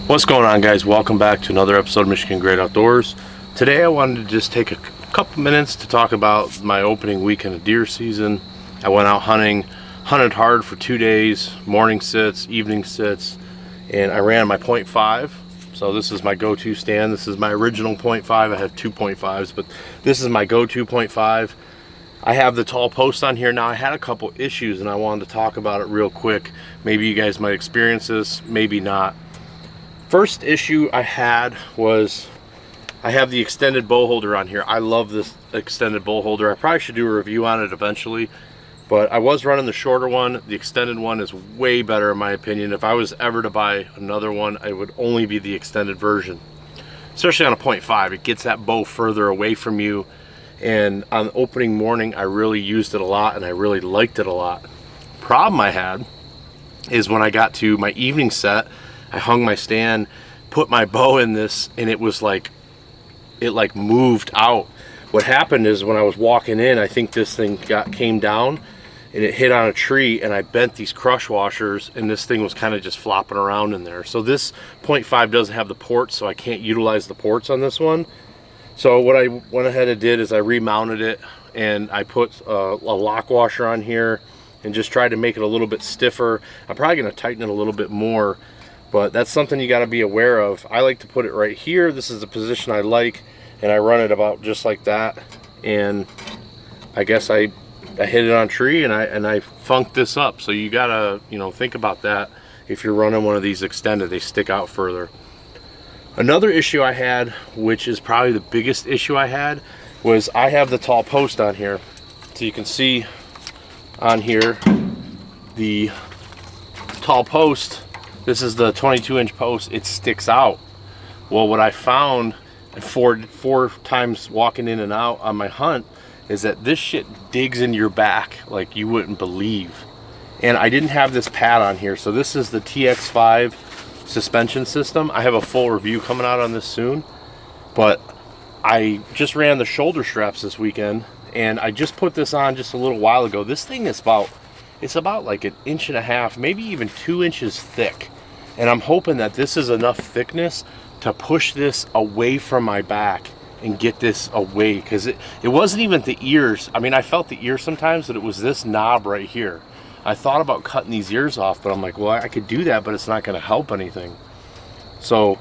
What's going on, guys? Welcome back to another episode of Michigan Great Outdoors. Today I wanted to just take a couple minutes to talk about my opening weekend of deer season. I went out hunting, hunted hard for 2 days, morning sits, evening sits, and I ran my .5. So this is my go-to stand. This is my original .5. I have two .5s, but this is my go-to .5. I have the tall post on here. Now I had a couple issues and I wanted to talk about it real quick. Maybe you guys might experience this, maybe not. First issue I had was I have the extended bow holder on here. I love this extended bow holder. I probably should do a review on it eventually, but I was running the shorter one. The extended one is way better in my opinion. If I was ever to buy another one, it would only be the extended version, especially on a .5. It gets that bow further away from you, and on opening morning I really used it a lot and I really liked it a lot. Problem I had is when I got to my evening set, I hung my stand, put my bow in this, and it was like, it like moved out. What happened is when I was walking in, I think this thing came down and it hit on a tree, and I bent these crush washers, and this thing was kind of just flopping around in there. So this .5 doesn't have the ports, so I can't utilize the ports on this one. So what I went ahead and did is I remounted it, and I put a lock washer on here and just tried to make it a little bit stiffer. I'm probably going to tighten it a little bit more, but that's something you got to be aware of. I like to put it right here. This is the position I like, and I run it about just like that. And I guess I hit it on tree and I funked this up. So you gotta, think about that. If you're running one of these extended, they stick out further. Another issue I had, which is probably the biggest issue I had, was I have the tall post on here. So you can see on here the tall post. This is the 22-inch post. It sticks out. Well, what I found four times walking in and out on my hunt is that this shit digs into your back like you wouldn't believe. And I didn't have this pad on here. So this is the TX5 suspension system. I have a full review coming out on this soon. But I just ran the shoulder straps this weekend, and I just put this on just a little while ago. This thing is it's about like 1.5 inches, maybe even 2 inches thick. And I'm hoping that this is enough thickness to push this away from my back and get this away, because it wasn't even the ears. I mean, I felt the ear sometimes, but it was this knob right here. I thought about cutting these ears off, but I'm like, well, I could do that, but it's not going to help anything. So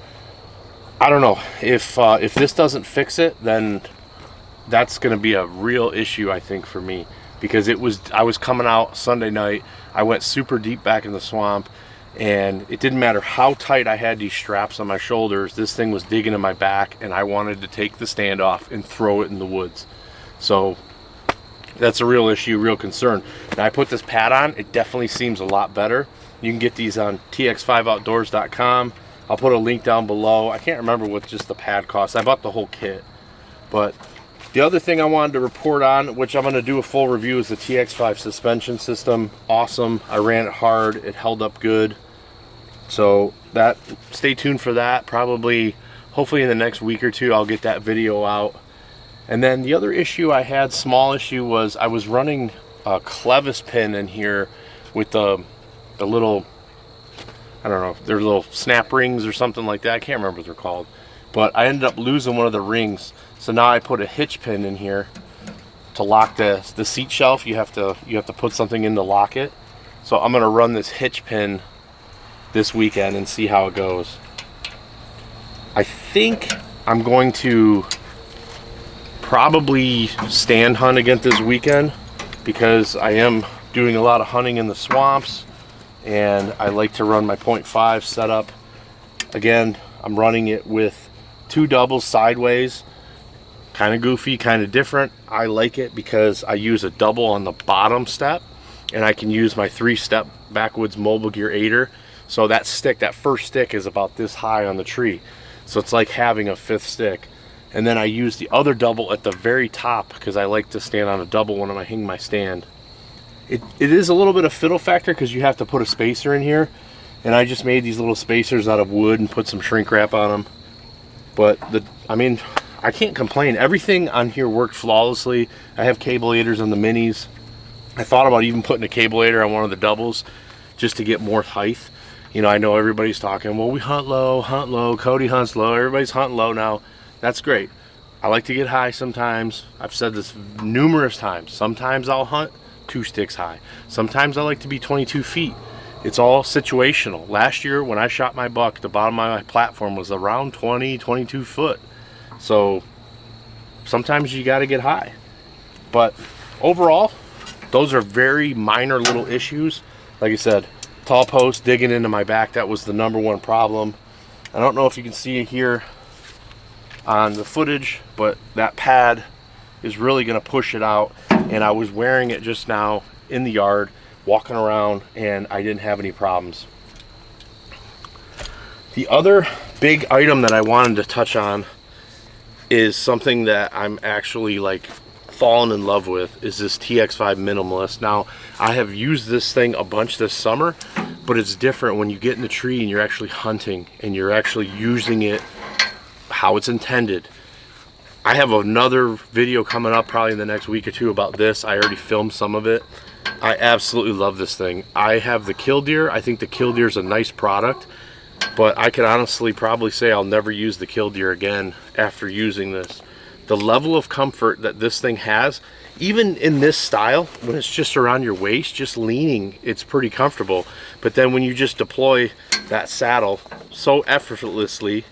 I don't know if this doesn't fix it, then that's going to be a real issue, I think, for me, because I was coming out Sunday night. I went super deep back in the swamp, and it didn't matter how tight I had these straps on my shoulders. This thing was digging in my back, and I wanted to take the stand off and throw it in the woods. So that's a real issue, real concern. Now I put this pad on. It definitely seems a lot better. You can get these on TX5outdoors.com. I'll put a link down below. I can't remember what just the pad costs. I bought the whole kit. But the other thing I wanted to report on, which I'm going to do a full review, is the TX5 suspension system. Awesome. I ran it hard. It held up good. So stay tuned for that. Probably, hopefully in the next week or two, I'll get that video out. And then the other issue I had, small issue, was I was running a clevis pin in here with the little, I don't know, they're little snap rings or something like that. I can't remember what they're called. But I ended up losing one of the rings. So now I put a hitch pin in here to lock the seat shelf. You have to put something in to lock it. So I'm going to run this hitch pin this weekend and see how it goes. I think I'm going to probably stand hunt again this weekend, because I am doing a lot of hunting in the swamps, and I like to run my .5 setup. Again, I'm running it with 2 doubles sideways. Kind of goofy, kind of different. I like it because I use a double on the bottom step, and I can use my 3-step backwoods mobile gear aider. So that first stick is about this high on the tree. So it's like having a 5th stick. And then I use the other double at the very top, because I like to stand on a double when I hang my stand. It is a little bit of fiddle factor, because you have to put a spacer in here. And I just made these little spacers out of wood and put some shrink wrap on them. But I can't complain. Everything on here worked flawlessly. I have cabelators on the minis. I thought about even putting a cablator on one of the doubles just to get more height. You know, I know everybody's talking, well, we hunt low, Cody hunts low, everybody's hunting low now. That's great. I like to get high sometimes. I've said this numerous times. Sometimes I'll hunt 2 sticks high. Sometimes I like to be 22 feet. It's all situational. Last year when I shot my buck, the bottom of my platform was around 22 foot. So sometimes you got to get high. But overall, those are very minor little issues. Like I said, tall post digging into my back, that was the #1 problem. I don't know if you can see it here on the footage, but that pad is really going to push it out. And I was wearing it just now in the yard, walking around, and I didn't have any problems. The other big item that I wanted to touch on is something that I'm actually like fallen in love with, is this TX5 Minimalist. Now, I have used this thing a bunch this summer, but it's different when you get in the tree and you're actually hunting and you're actually using it how it's intended. I have another video coming up probably in the next week or two about this. I already filmed some of it. I absolutely love this thing. I have the Killdeer. I think the Killdeer is a nice product, but I can honestly probably say I'll never use the Killdeer again after using this. The level of comfort that this thing has, even in this style, when it's just around your waist, just leaning, it's pretty comfortable. But then when you just deploy that saddle so effortlessly,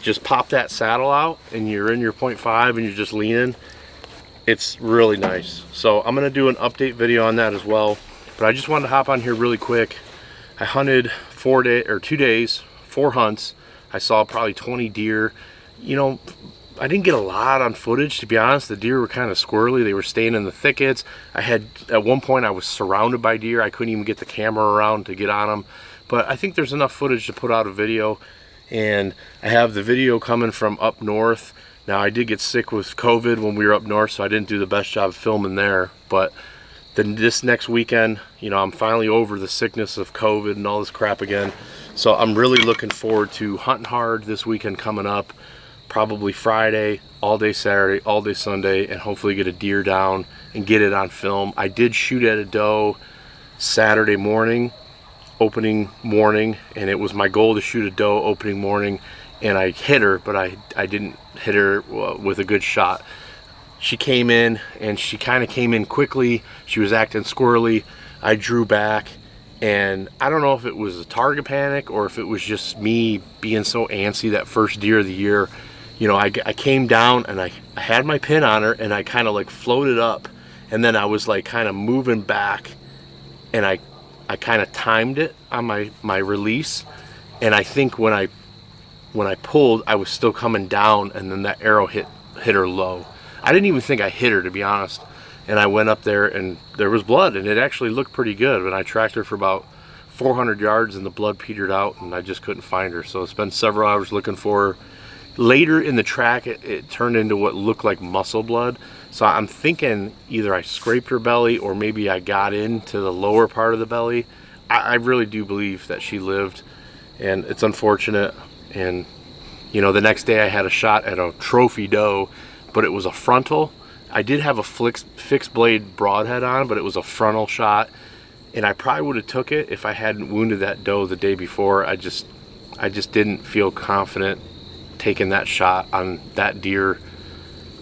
just pop that saddle out and you're in your 0.5 and you're just leaning, it's really nice. So I'm gonna do an update video on that as well, but I just wanted to hop on here really quick. I hunted 2 days, 4 hunts. I saw probably 20 deer. You know, I didn't get a lot on footage, to be honest. The deer were kind of squirrely. They were staying in the thickets. At one point I was surrounded by deer. I couldn't even get the camera around to get on them, but I think there's enough footage to put out a video. And I have the video coming from up north. Now, I did get sick with COVID when we were up north, so I didn't do the best job filming there. But then this next weekend, you know, I'm finally over the sickness of COVID and all this crap again. So I'm really looking forward to hunting hard this weekend coming up. Probably Friday, all day Saturday, all day Sunday, and hopefully get a deer down and get it on film. I did shoot at a doe Saturday morning, opening morning, and it was my goal to shoot a doe opening morning, and I hit her, but I didn't hit her with a good shot. She came in, and she kind of came in quickly. She was acting squirrely. I drew back, and I don't know if it was a target panic or if it was just me being so antsy that first deer of the year. You know, I came down and I had my pin on her, and I kind of like floated up, and then I was like kind of moving back, and I kind of timed it on my release, and I think when I pulled, I was still coming down, and then that arrow hit her low. I didn't even think I hit her, to be honest. And I went up there, and there was blood, and it actually looked pretty good. But I tracked her for about 400 yards, and the blood petered out, and I just couldn't find her. So it's been several hours looking for her. Later in the track, it turned into what looked like muscle blood. So I'm thinking either I scraped her belly or maybe I got into the lower part of the belly. I really do believe that she lived, and it's unfortunate. And you know, the next day I had a shot at a trophy doe, but it was a frontal. I did have a fixed blade broadhead on, but it was a frontal shot, and I probably would have took it if I hadn't wounded that doe the day before. I just didn't feel confident taking that shot on that deer.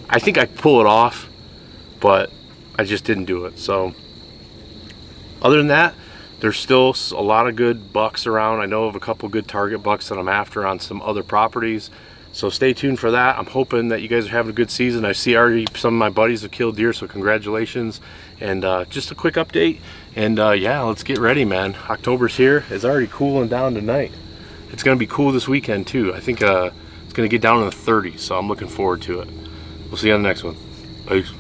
I think I pull it off, but I just didn't do it. So other than that, there's still a lot of good bucks around. I know of a couple good target bucks that I'm after on some other properties. So stay tuned for that. I'm hoping that you guys are having a good season. I see already some of my buddies have killed deer, so congratulations. And just a quick update. And yeah, let's get ready, man. October's here. It's already cooling down tonight. It's going to be cool this weekend too. I think it's going to get down in the 30s, so I'm looking forward to it. We'll see you on the next one. Peace.